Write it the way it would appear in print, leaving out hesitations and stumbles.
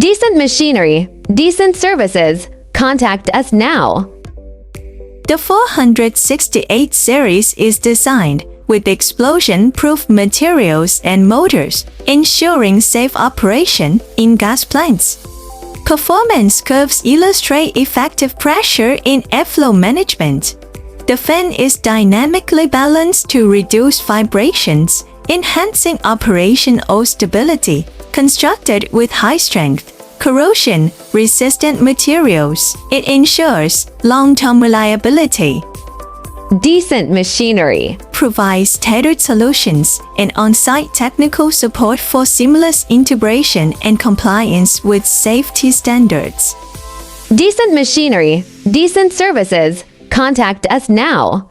Decent machinery, decent services. Contact us now. The 468 series is designed with explosion-proof materials and motors, ensuring safe operation in gas plants. Performance curves illustrate effective pressure in airflow management. The fan is dynamically balanced to reduce vibrations, enhancing operational stability. Constructed with high-strength, corrosion-resistant materials, it ensures long-term reliability. Decent machinery Provides tailored solutions and on-site technical support for seamless integration and compliance with safety standards. Decent machinery, decent services. Contact us now.